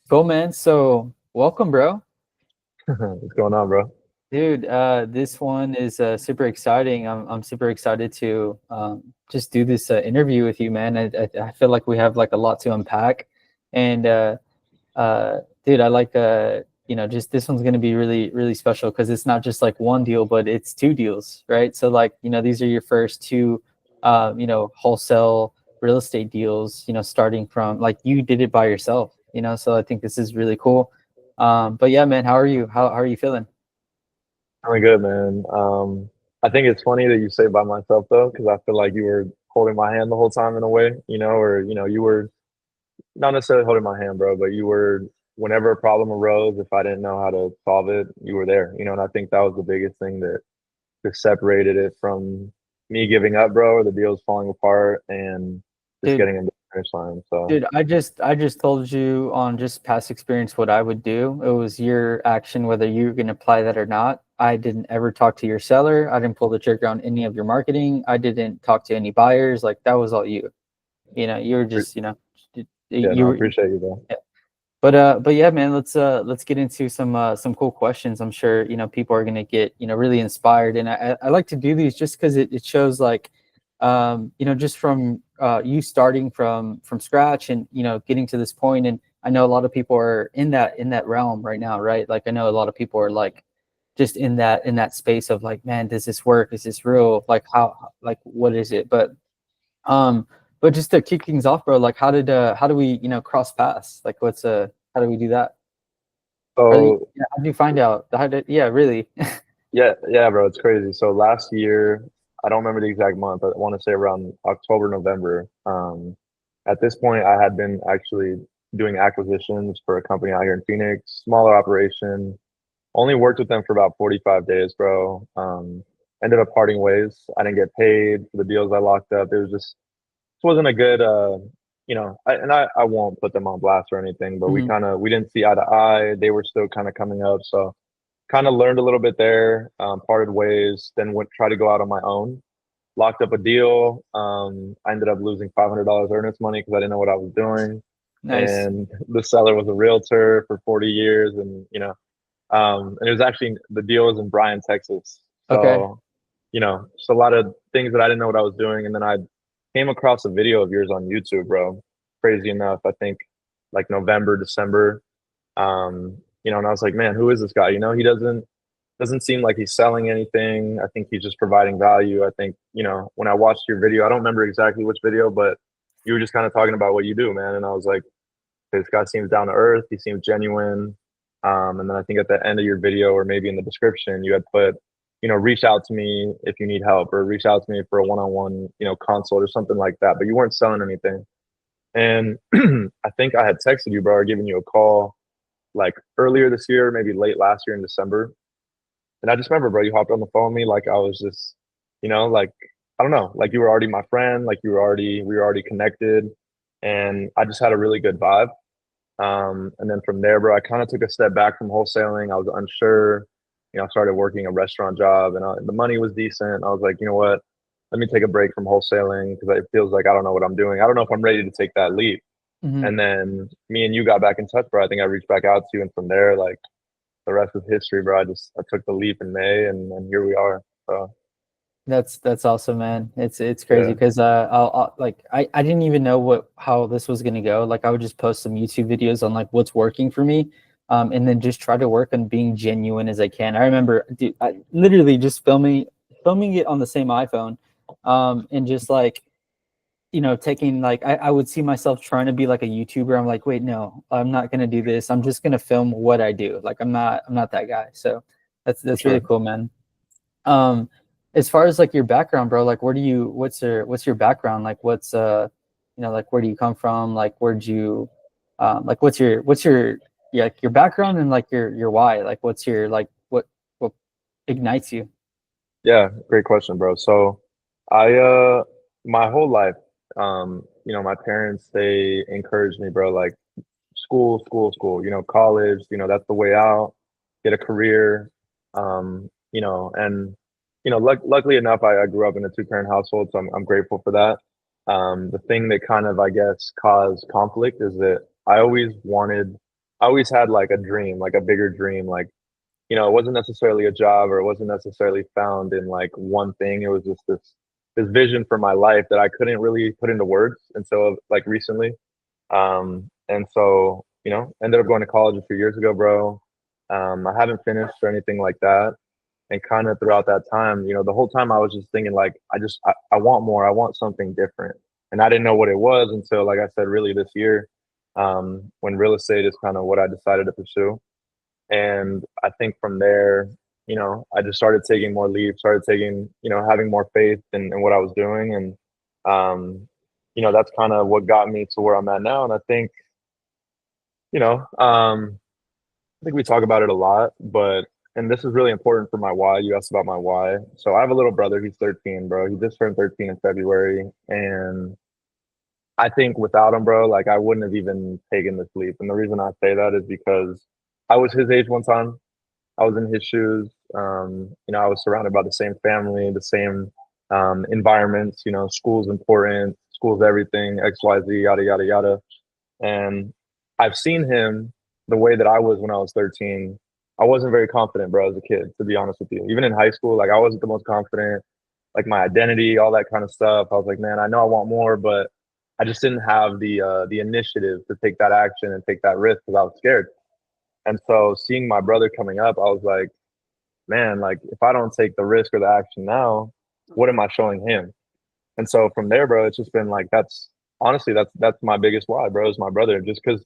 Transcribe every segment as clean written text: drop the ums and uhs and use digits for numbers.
Cool, man. So welcome, bro. What's going on, bro? Dude, this one is super exciting. I'm super excited to just do this interview with you, man. I feel like we have like a lot to unpack, and dude, I like just this one's gonna be really special because it's not just like one deal, but it's two deals, right? So like these are your first two, wholesale real estate deals. Starting from like you did it by yourself. So I think this is really cool. But yeah, man, how are you? How are you feeling? I'm good, man. I think it's funny that you say by myself though, because I feel like you were holding my hand the whole time in a way, or you were not necessarily holding my hand, bro, but you were whenever a problem arose, if I didn't know how to solve it, you were there, and I think that was the biggest thing that separated it from me giving up, bro, or the deals falling apart and just Dude, getting into the finish line. So Dude, I just told you on just past experience what I would do. It was your action, whether you're gonna apply that or not. I didn't ever talk to your seller. I didn't pull the trigger on any of your marketing. I didn't talk to any buyers. Like that was all you. You were pre- just, yeah, no, you I were. appreciate you, bro. Yeah. But yeah, man, let's get into some cool questions. I'm sure people are gonna get really inspired, and I like to do these just because it shows like just from you starting from scratch and getting to this point. And I know a lot of people are in that realm right now, right? Like I know a lot of people are like just in that space of like, man, does this work? Is this real? Like how like what is it? Um, but just to kick things off, bro, like how do we cross paths? Like how do we do that? So How did you find out? Yeah, really. yeah, bro, it's crazy. So last year, I don't remember the exact month, but I want to say around October, November. At this point, I had been actually doing acquisitions for a company out here in Phoenix, smaller operation. Only worked with them for about 45 days, bro. Ended up parting ways. I didn't get paid for the deals I locked up. It was just this wasn't a good I won't put them on blast or anything, but we Mhm. kind of we didn't see eye to eye. They were still kind of coming up, so kind of learned a little bit there, parted ways, then went try to go out on my own. Locked up a deal. I ended up losing $500 earnest money because I didn't know what I was doing. Nice. And the seller was a realtor for 40 years. And, and it was actually the deal was in Bryan, Texas. Okay. So, just a lot of things that I didn't know what I was doing. And then I came across a video of yours on YouTube, bro. Crazy enough, I think like November, December. And I was like, man, who is this guy? He doesn't seem like he's selling anything. I think he's just providing value. I think, when I watched your video, I don't remember exactly which video, but you were just kind of talking about what you do, man. And I was like, this guy seems down to earth. He seems genuine. And then I think at the end of your video, or maybe in the description, you had put, reach out to me if you need help, or reach out to me for a one-on-one, consult or something like that. But you weren't selling anything. And I think I had texted you, bro, or given you a call like earlier this year, maybe late last year in December. And I just remember, bro, you hopped on the phone with me like I was just, like I don't know, like you were already my friend, like we were already connected, and I just had a really good vibe. And then from there, bro, I kind of took a step back from wholesaling. I was unsure. I started working a restaurant job, and the money was decent. I was like, you know what? Let me take a break from wholesaling because it feels like I don't know what I'm doing. I don't know if I'm ready to take that leap. Hmm. And then me and you got back in touch, bro. I think I reached back out to you, and from there, like the rest is history, bro. I took the leap in May, and here we are. So That's awesome, man. It's crazy yeah, because I'll like I didn't even know how this was gonna go. Like I would just post some YouTube videos on like what's working for me, and then just try to work on being genuine as I can. I remember, dude, I literally just filming it on the same iPhone, and just like taking like I would see myself trying to be like a YouTuber. I'm like, wait, no, I'm not gonna do this. I'm just gonna film what I do. Like I'm not that guy. So for that's really sure. cool, man. Um, as far as like your background, bro, like what's your background? Like like where do you come from? Like where'd you like what's your yeah, like your background and like your why? Like what's your like what ignites you? Yeah, great question, bro. So I my whole life, my parents they encouraged me, bro, like school, school, school, college, that's the way out, get a career. And luckily enough, I grew up in a two-parent household, so I'm grateful for that. The thing that kind of, I guess, caused conflict is that I always wanted I always had like a dream, like a bigger dream, like, you know, it wasn't necessarily a job or it wasn't necessarily found in like one thing. It was just this vision for my life that I couldn't really put into words until like recently. And so, you know, ended up going to college a few years ago, bro. I haven't finished or anything like that. And kind of throughout that time, you know, the whole time I was just thinking like, I want more. I want something different. And I didn't know what it was until, like I said, really this year, when real estate is kind of what I decided to pursue. And I think from there, you know, I just started taking more leaps, started taking, you know, having more faith in what I was doing. And, you know, that's kind of what got me to where I'm at now. And I think, you know, I think we talk about it a lot, but and this is really important for my why. You asked about my why. So I have a little brother. He's 13, bro. He just turned 13 in February, and I think without him, bro, like I wouldn't have even taken this leap. And the reason I say that is because I was his age one time. I was in his shoes. You know, I was surrounded by the same family, the same environments. You know, school's important. School's everything. X, Y, Z, yada yada yada. And I've seen him the way that I was when I was 13. I wasn't very confident, bro, as a kid, to be honest with you. Even in high school, like I wasn't the most confident, like my identity, all that kind of stuff. I was like, man, I know I want more, but I just didn't have the initiative to take that action and take that risk because I was scared. And so seeing my brother coming up, I was like, man, like if I don't take the risk or the action now, what am I showing him? And so from there, bro, it's just been like that's honestly that's my biggest why, bro, is my brother. Just because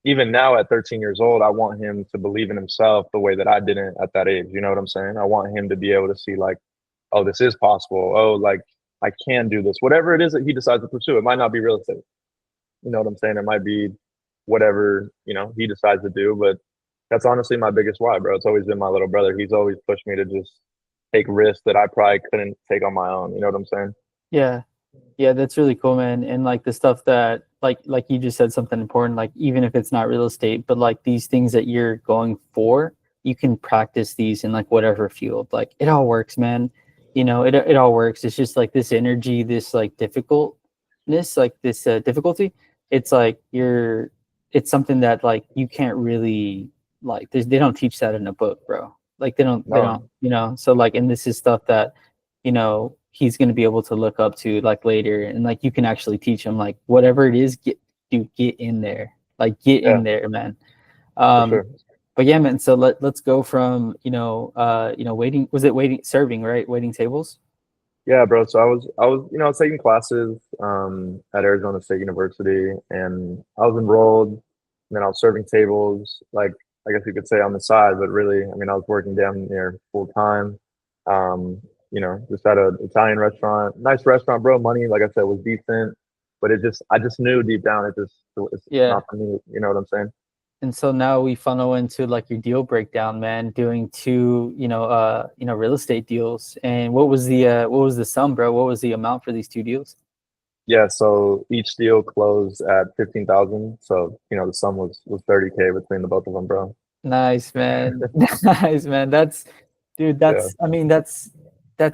even now at 13 years old, I want him to believe in himself the way that I didn't at that age. You know what I'm saying? I want him to be able to see like, oh, this is possible. Oh, like I can do this. Whatever it is that he decides to pursue, it might not be real estate. You know what I'm saying? It might be whatever, you know, he decides to do. But that's honestly my biggest why, bro. It's always been my little brother. He's always pushed me to just take risks that I probably couldn't take on my own. You know what I'm saying? Yeah. Yeah, that's really cool, man. And like the stuff that like you just said something important, like even if it's not real estate, but like these things that you're going for, you can practice these in like whatever field. Like it all works, man. You know, it all works. It's just like this energy, this like difficultness, like this difficulty. It's like it's something that like you can't really like they don't teach that in a book, bro. Like they don't, No, you know. So like and this is stuff that you know he's going to be able to look up to like later, and like you can actually teach him like whatever it is, get in there, like get yeah, in there, man. for um sure. but yeah, man, so let's go from waiting, was it waiting, serving, right, waiting tables. Yeah, bro. So you know, I was taking classes at Arizona State University, and I was enrolled. And then I was serving tables, like I guess you could say on the side, but really, I mean, I was working down there full time. You know, just at an Italian restaurant, nice restaurant, bro. Money, like I said, was decent, but I just knew deep down it's Yeah. not for me. You know what I'm saying? And so now we funnel into like your deal breakdown, man, doing two, real estate deals. And what was the sum, bro? What was the amount for these two deals? Yeah. So each deal closed at 15,000. So you know, the sum was 30K between the both of them, bro. Nice, man. Nice, man. That's, dude, Yeah. I mean, that's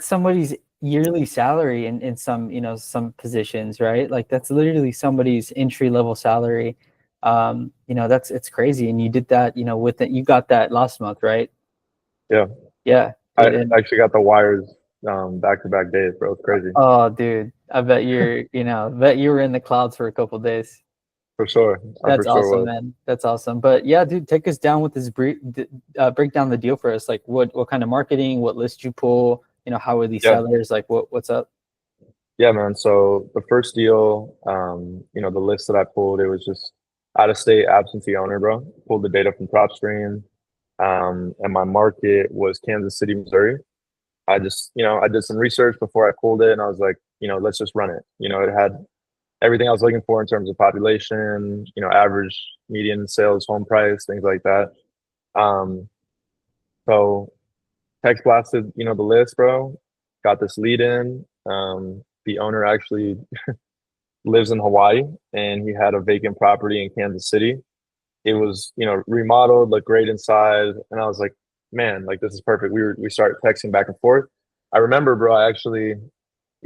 somebody's yearly salary in some, some positions, right? Like that's literally somebody's entry level salary. It's crazy. And you did that, with it, you got that last month, right? Yeah. Yeah, I dude. And actually got the wires back to back days, bro. It's crazy. oh, dude, I bet bet you were in the clouds for a couple days. For sure. I for That's sure awesome, was. man. That's awesome. But yeah, dude, take us down with this break down the deal for us. Like, what kind of marketing? What list you pull? How are these Yeah. sellers? Like, what's up? Yeah, man. So the first deal, you know, the list that I pulled, it was just out of state absentee owner, bro. Pulled the data from PropStream. And my market was Kansas City, Missouri. I just, you know, I did some research before I pulled it and I was like, you know, let's just run it. You know, it had everything I was looking for in terms of population, you know, average median sales home price, things like that. Um, so text blasted, you know, the list, bro. Got this lead in. The owner actually lives in Hawaii and he had a vacant property in Kansas City. It was, you know, remodeled, looked great inside. And I was like, man, like this is perfect. We started texting back and forth. I remember, bro,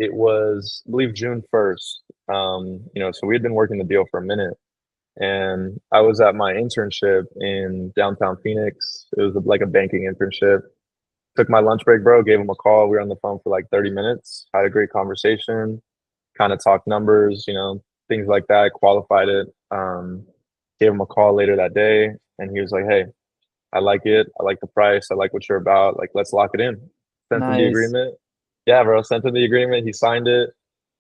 it was, I believe June 1st. You know, so we had been working the deal for a minute. and I was at my internship in downtown Phoenix. It was like a banking internship. Took my lunch break, bro, gave him a call. We were on the phone for like 30 minutes, had a great conversation, kind of talked numbers, things like that, qualified it. Gave him a call later that day, and he was like, "Hey, I like it. I like the price. I like what you're about. Like, let's lock it in." Sent him the Nice. agreement. Yeah, bro, sent him the agreement. He signed it.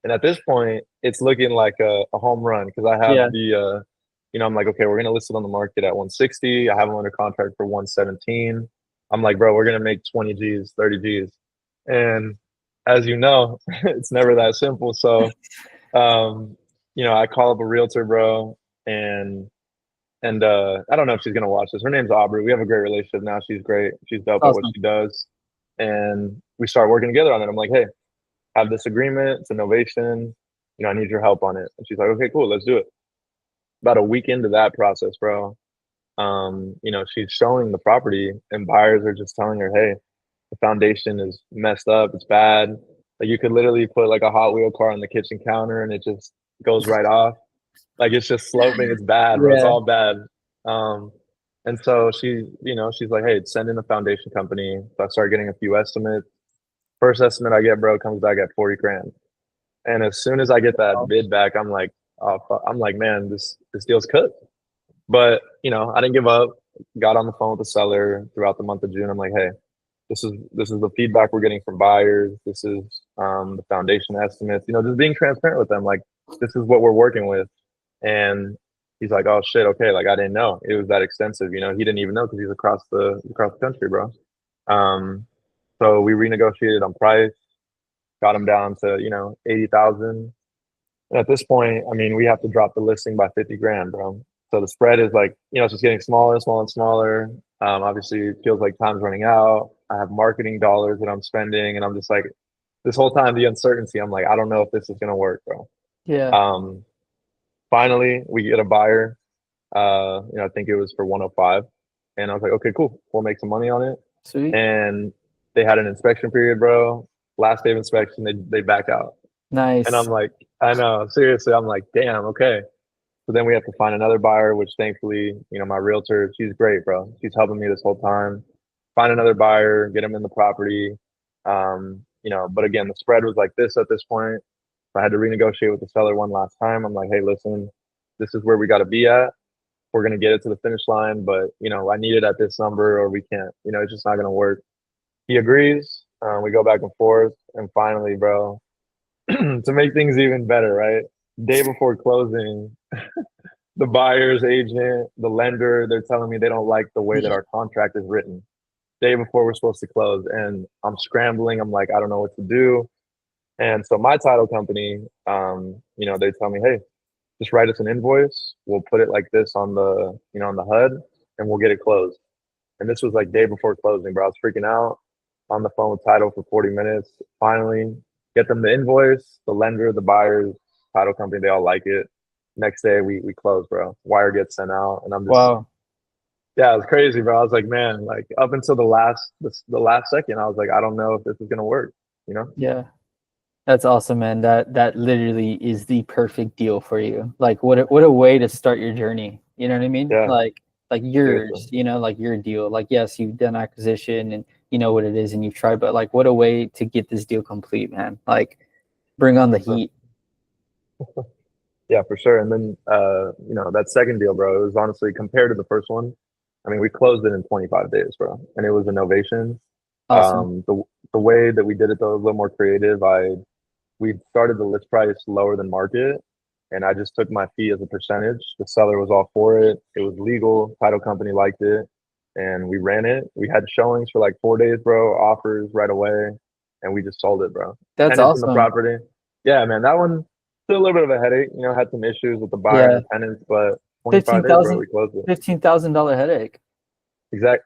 And at this point, it's looking like a home run because I have Yeah. I'm like, okay, we're gonna list it on the market at 160. I have them under contract for 117. I'm like, bro, we're gonna make 20 G's, 30 G's. And as you know, it's never that simple. So I call up a realtor, bro, and I don't know if she's gonna watch this. Her name's Aubrey. We have a great relationship now. She's great. She's dope at what Awesome. she does. And we start working together on it. I'm like, hey, I have this agreement. It's a novation. I need your help on it. And she's like, okay, cool, let's do it. About a week into that process, bro, she's showing the property and buyers are just telling her, hey, the foundation is messed up. It's bad. Like you could literally put like a Hot Wheel car on the kitchen counter and it just goes right off. Like it's just sloping. It's bad, bro. It's Yeah. all bad. Um, and so she's like, hey, send in the foundation company. So I start getting a few estimates. First estimate I get, bro, comes back at 40 grand. And as soon as I get that Wow. bid back, I'm like, oh, I'm like, man, this deal's cooked. But I didn't give up. Got on the phone with the seller throughout the month of June. I'm like, hey, this is the feedback we're getting from buyers. This is the foundation estimates. Just being transparent with them. Like, this is what we're working with. And he's like, oh shit, okay. Like I didn't know it was that extensive. He didn't even know because he's across the country, bro. So we renegotiated on price, got him down to 80,000. And at this point, I mean, we have to drop the listing by 50 grand, bro. So the spread is like, it's just getting smaller and smaller and smaller. Obviously, it feels like time's running out. I have marketing dollars that I'm spending, and I'm just like, this whole time, the uncertainty. I'm like, I don't know if this is gonna work, bro. Yeah. Um, Finally, we get a buyer. I think it was for 105, and I was like, okay, cool, we'll make some money on it. Sweet. And they had an inspection period, bro. Last day of inspection, they back out. And I'm Nice. like, I know, seriously, I'm like, damn, okay. So then we have to find another buyer, which thankfully, my realtor, she's great, bro. She's helping me this whole time. Find another buyer, get them in the property. But again, the spread was like this at this point. I had to renegotiate with the seller one last time. I'm like, hey, listen, this is where we got to be at. We're going to get it to the finish line, but, I need it at this number or we can't. It's just not going to work. He agrees. We go back and forth. And finally, bro, to make things even better, right? Day before closing, the buyer's agent, the lender, they're telling me they don't like the way that our contract is written. Day before we're supposed to close, and I'm scrambling. I'm like, I don't know what to do. And so my title company, they tell me, hey, just write us an invoice. We'll put it like this on the, on the HUD, and we'll get it closed. And this was like day before closing, bro. I was freaking out on the phone with title for 40 minutes. Finally, get them the invoice, the lender, the buyers, title company, they all like it. Next day we close, bro. Wire gets sent out, and I'm just, Wow. yeah, it was crazy, bro. I was like, man, like up until the last second, I was like, I don't know if this is gonna work, you know? Yeah. That's awesome, man. That literally is the perfect deal for you. Like what a way to start your journey. You know what I mean? Yeah, Like seriously. yours, like your deal. Like yes, you've done acquisition and you know what it is and you've tried, but like what a way to get this deal complete, man. Like bring on the heat. Yeah, for sure. And then that second deal, bro, it was honestly compared to the first one. I mean, we closed it in 25 days, bro, and it was a novation. Awesome. The way that we did it though, was a little more creative. We started the list price lower than market, and I just took my fee as a percentage. The seller was all for it. It was legal. Title company liked it, and we ran it. We had showings for like 4 days, bro. Offers right away, and we just sold it, bro. That's Tenants in the awesome. property. Yeah, man, that one still a little bit of a headache. Had some issues with the buyer and Yeah. the tenants, but 25 days, bro, 15,000 we closed it. $15,000 headache. Exactly.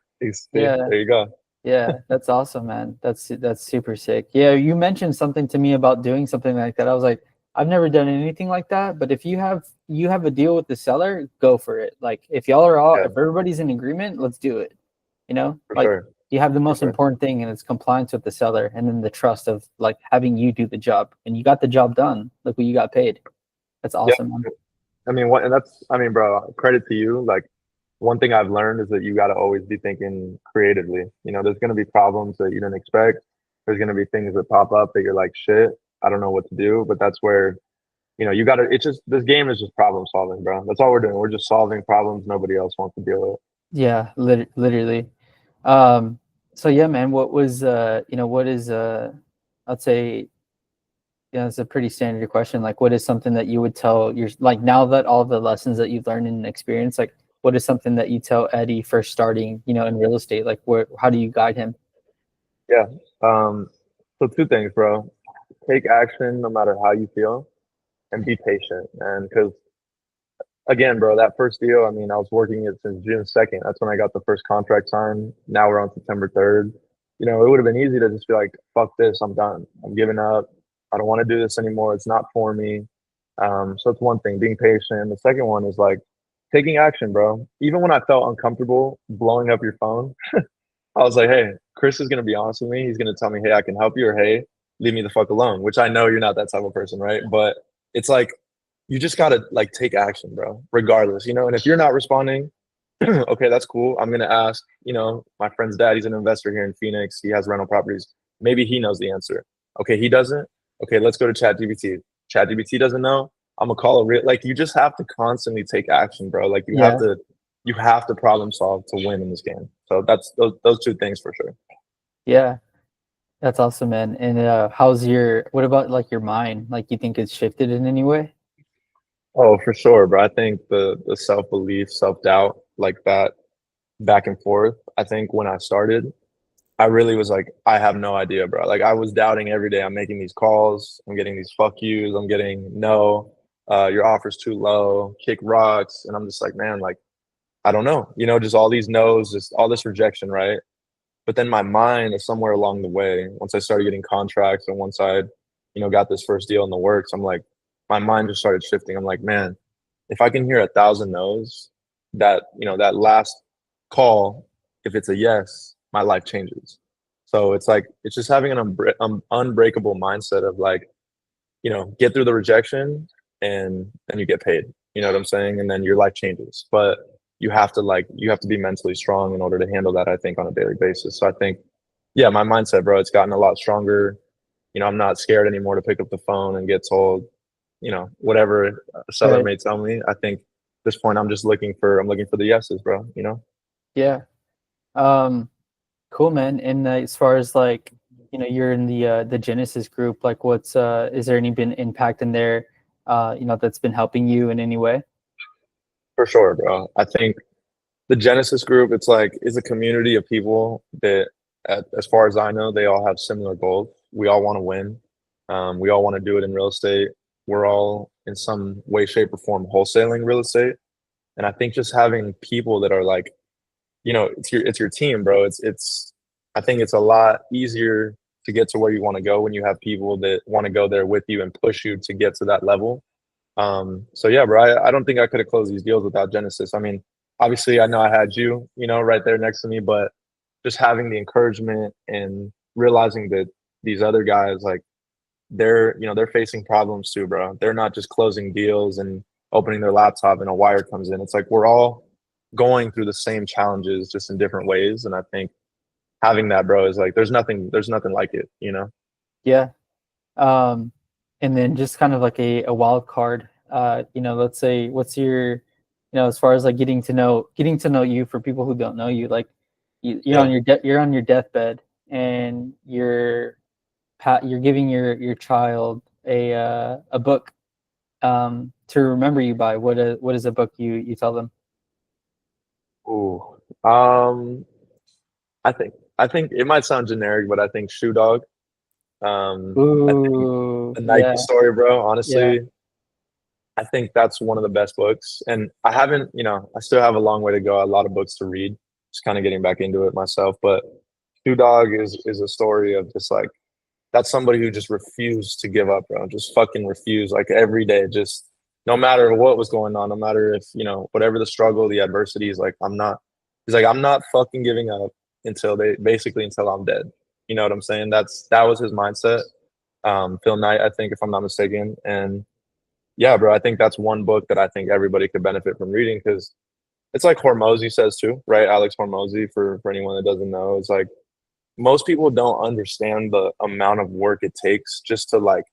Yeah. There you go. Yeah, that's awesome, man. That's super sick. Yeah, you mentioned something to me about doing something like that. I was like, I've never done anything like that, but if you have a deal with the seller, go for it. Like if y'all are all Yeah, if everybody's in agreement, let's do it. for Like sure. you have the For most sure. important thing and it's compliance with the seller and then the trust of like having you do the job. And you got the job done. Look what you got paid. That's Yeah. awesome, man. I mean, what, and that's, I mean, bro, credit to you. Like, one thing I've learned is that you got to always be thinking creatively. You know, there's going to be problems that you didn't expect. There's going to be things that pop up that you're like, shit, I don't know what to do. But that's where, you know, you got to, it's just, this game is just problem solving, bro. That's all we're doing. We're just solving problems nobody else wants to deal with. Yeah, literally. Um, so yeah, man, what was what is I'd say, yeah, it's a pretty standard question. Like, what is something that you would tell your, like, now that all the lessons that you've learned and experienced, like, what is something that you tell Eddie first starting, in real estate? Like, how do you guide him? Yeah. Um, so two things, bro. Take action no matter how you feel and be patient. And because again, bro, that first deal, I mean, I was working it since June 2nd. That's when I got the first contract signed. Now we're on September 3rd. You know, it would have been easy to just be like, fuck this, I'm done. I'm giving up. I don't want to do this anymore. It's not for me. So it's one thing, being patient. The second one is like taking action, bro. Even when I felt uncomfortable blowing up your phone, I was like, hey, Chris is gonna be honest with me. He's gonna tell me, hey, I can help you, or hey, leave me the fuck alone. Which I know you're not that type of person, right? But it's like you just gotta like take action, bro, regardless, you know. And if you're not responding, okay, that's cool. I'm gonna ask, you know, my friend's dad, he's an investor here in Phoenix. He has rental properties. Maybe he knows the answer. Okay, he doesn't. Okay, let's go to ChatGPT. ChatGPT doesn't know. I'm gonna call a real, like, you just have to constantly take action, bro. Like Yeah, you have to problem solve to win in this game. So that's those two things for sure. yeah, that's awesome, man. And what about like your mind? Like, you think it's shifted in any way? Oh, for sure, bro. I think the self belief, self doubt, like that back and forth. I think when I started, I really was like, I have no idea, bro. Like I was doubting every day. I'm making these calls, I'm getting these fuck yous, I'm getting no, your offer's too low, kick rocks, and I'm just like, man, like I don't know, you know, just all these no's, just all this rejection, right? But then my mind is somewhere along the way. Once I started getting contracts and once I, you know, got this first deal in the works, I'm like, my mind just started shifting. I'm like, man, if I can hear 1,000 no's, that, you know, that last call, if it's a yes, my life changes. So it's like it's just having an unbreakable mindset of like, you know, get through the rejection and then you get paid. You know what I'm saying? And then your life changes. But you have to be mentally strong in order to handle that, I think, on a daily basis. So I think, yeah, my mindset, bro, it's gotten a lot stronger. You know, I'm not scared anymore to pick up the phone and get told, you know, whatever a seller Right. may tell me. I think at this point I'm looking for the yeses, bro, you know? Yeah. Um, cool, man. And as far as like, you're in the Genesis group, like is there any been impact in there, that's been helping you in any way? For sure, bro. I think the Genesis group, it's like is a community of people that, as far as I know, they all have similar goals. We all want to win. We all want to do it in real estate. We're all in some way, shape, or form wholesaling real estate. And I think just having people that are like, you know, it's your team, bro. It's I think it's a lot easier to get to where you want to go when you have people that want to go there with you and push you to get to that level. So yeah, bro, I don't think I could have closed these deals without Genesis. I mean, obviously I know I had you, you know, right there next to me, but just having the encouragement and realizing that these other guys, like they're, you know, they're facing problems too, bro. They're not just closing deals and opening their laptop and a wire comes in. It's like we're all going through the same challenges just in different ways. And I think having that, bro, is like there's nothing like it, you know? Yeah. Um, and then just kind of like a wild card, let's say, what's your, as far as like getting to know you, for people who don't know you, like Yeah. you're on your deathbed, and you're giving your child a book, to remember you by. What is a book you tell them? Ooh. I think it might sound generic, but I think Shoe Dog. I think Ooh, the Nike yeah, story, bro. yeah, Honestly, I think that's one of the best books. And I haven't, you know, I still have a long way to go. A lot of books to read. Just kind of getting back into it myself. But Shoe Dog is a story of just like that's somebody who just refused to give up, bro. Just fucking refused, like every day, just no matter what was going on, no matter if, you know, whatever the struggle, the adversity is like, I'm not, he's like, I'm not fucking giving up until I'm dead. You know what I'm saying? That was his mindset. Phil Knight, I think, if I'm not mistaken. And yeah, bro, I think that's one book that I think everybody could benefit from reading because it's like Hormozy says too, right? Alex Hormozy, for anyone that doesn't know, it's like most people don't understand the amount of work it takes just to like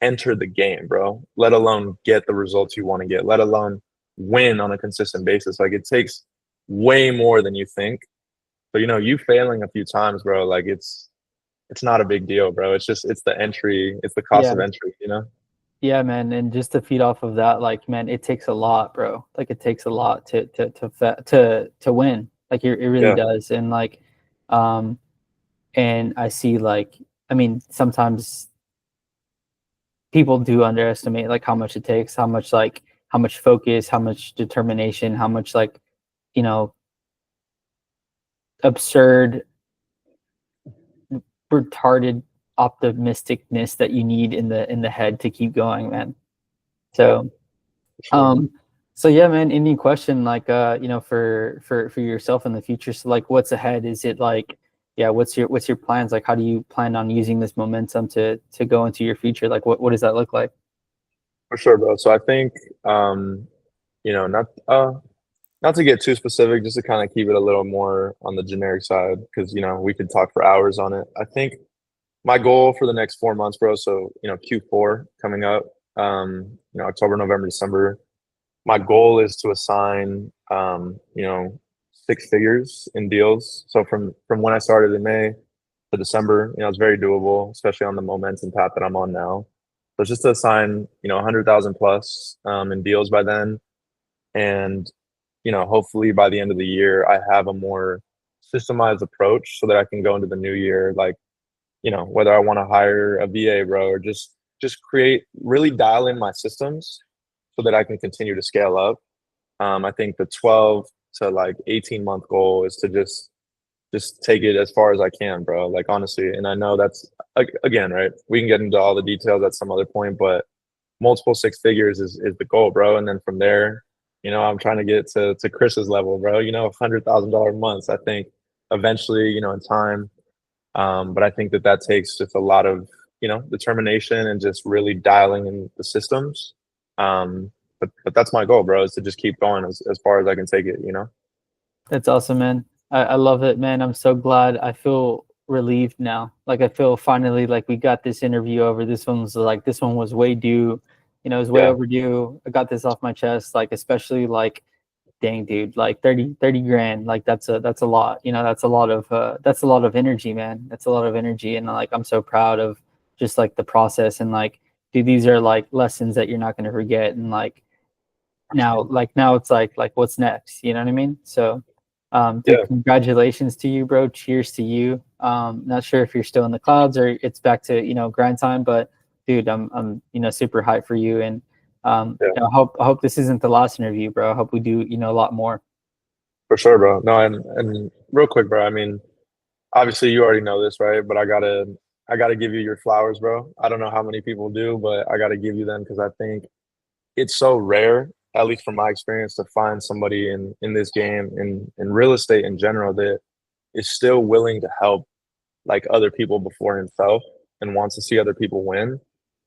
enter the game, bro, let alone get the results you want to get, let alone win on a consistent basis. Like it takes way more than you think. So, you know, you failing a few times, bro, like it's not a big deal, bro. It's just it's the entry, it's the cost Yeah. of entry, you know? Yeah, man, and just to feed off of that, like, man, it takes a lot, bro. Like, it takes a lot to win. Like, it really Yeah. does. And like, um, and I see like, I mean, sometimes people do underestimate like how much it takes, how much focus, how much determination, how much like, you know, absurd, retarded optimisticness that you need in the head to keep going, man. Yeah, So. for sure. Um, so yeah, man, any question like you know, for yourself in the future? So like what's ahead? Is it like, yeah, what's your plans? Like how do you plan on using this momentum to go into your future? Like what does that look like? For sure, bro. So I think you know, not to get too specific, just to kind of keep it a little more on the generic side, because you know, we could talk for hours on it. I think my goal for the next 4 months, bro. So, you know, Q4 coming up, you know, October, November, December. My goal is to assign, you know, six figures in deals. So from when I started in May to December, you know, it's very doable, especially on the momentum path that I'm on now. So it's just to assign, you know, 100,000 plus in deals by then, and you know, hopefully by the end of the year, I have a more systemized approach so that I can go into the new year like, you know, whether I want to hire a VA, bro, or just create really dial in my systems so that I can continue to scale up. I think the 12 to like 18-month goal is to just take it as far as I can, bro. Like honestly, and I know that's again, right? We can get into all the details at some other point, but multiple six figures is the goal, bro. And then from there, you know, I'm trying to get to Chris's level, bro. You know, $100,000 months. I think eventually, you know, in time. But I think that that takes just a lot of, you know, determination and just really dialing in the systems. But that's my goal, bro, is to just keep going as far as I can take it, you know? That's awesome, man. I love it, man. I'm so glad. I feel relieved now. Like I feel finally like we got this interview over. This one was way due. You know, it was way Yeah, overdue. I got this off my chest. Like especially like, dang, dude, like 30 grand. Like that's a lot. You know, that's a lot of energy, man. That's a lot of energy, and like I'm so proud of just like the process and like, dude, these are like lessons that you're not gonna forget. And like now it's like what's next? You know what I mean? So dude, yeah, congratulations to you, bro. Cheers to you. Not sure if you're still in the clouds or it's back to, you know, grind time, but dude, I'm you know, super hyped for you. And yeah, you know, I hope this isn't the last interview, bro. I hope we do, you know, a lot more. for sure, bro. No, and real quick, bro. I mean, obviously you already know this, right? But I gotta give you your flowers, bro. I don't know how many people do, but I gotta give you them because I think it's so rare, at least from my experience, to find somebody in this game in real estate in general that is still willing to help like other people before himself and wants to see other people win.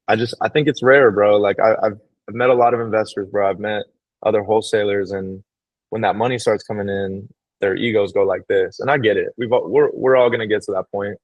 I think it's rare, bro. Like I've met a lot of investors, bro. I've met other wholesalers, and when that money starts coming in, their egos go like this. And I get it. We're all gonna get to that point,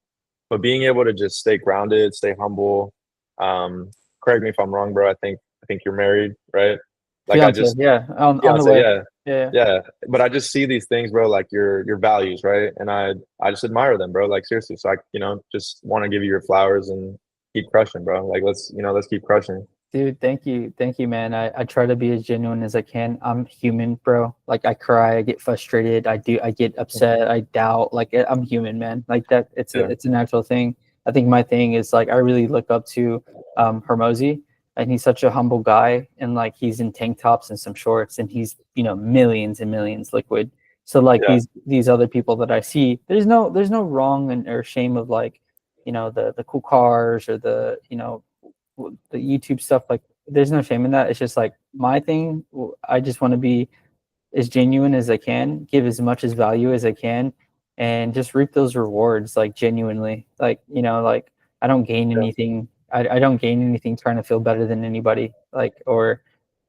but being able to just stay grounded, stay humble. Um, Correct me if I'm wrong, bro. I think you're married, right? Like I Fiance, just yeah, on the fiance, way. yeah, Yeah. yeah. But I just see these things, bro, like your values, right? And I just admire them, bro. Like seriously. So I, you know, just want to give you your flowers and keep crushing, bro. Like let's keep crushing. Dude, thank you, man. I try to be as genuine as I can. I'm human, bro. Like I cry, I get frustrated, I get upset, I doubt. Like I'm human, man. Like that, Yeah, it's a natural thing. I think my thing is like I really look up to Hermosi, and he's such a humble guy, and like he's in tank tops and some shorts, and he's, you know, millions and millions liquid. So like yeah, these other people that I see, there's no wrong and or shame of like, you know, the cool cars or the, you know, the YouTube stuff. Like, there's no shame in that. It's just like my thing. I just want to be as genuine as I can, give as much as value as I can, and just reap those rewards like genuinely. Like, you know, like I don't gain yeah, anything. I don't gain anything trying to feel better than anybody, like, or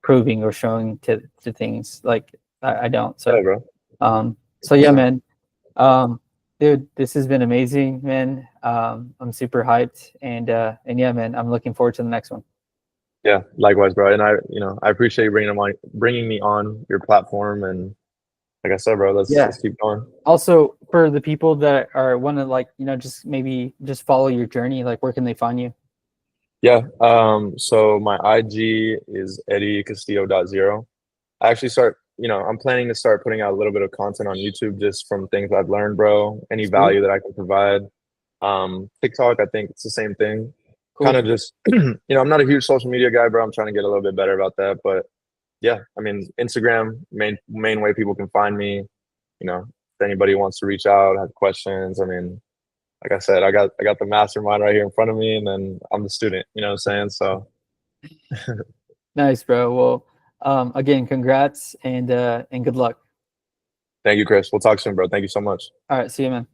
proving or showing to things. Like, I don't. Yeah, So, bro. so yeah, man. Dude, this has been amazing, man. I'm super hyped, and yeah, man, I'm looking forward to the next one. Yeah, likewise, bro. And I appreciate you bringing me on your platform. And like I said, bro, Yeah. let's keep going. Also, for the people that are want to, like, just maybe just follow your journey, like, where can they find you? Yeah. So my IG is EddieCastillo.0. I actually I'm planning to start putting out a little bit of content on YouTube just from things I've learned, bro. Any Sweet. value that I can provide. TikTok, I think it's the same thing. Kind Cool. of just, I'm not a huge social media guy, bro. I'm trying to get a little bit better about that. But yeah, I mean, Instagram, main way people can find me. If anybody wants to reach out, have questions. I mean, like I said, I got the mastermind right here in front of me, and then I'm the student. You know what I'm saying? So Nice, bro. Well, again, congrats, and good luck. thank you, Chris. We'll talk soon, bro. Thank you so much. All right, see you, man.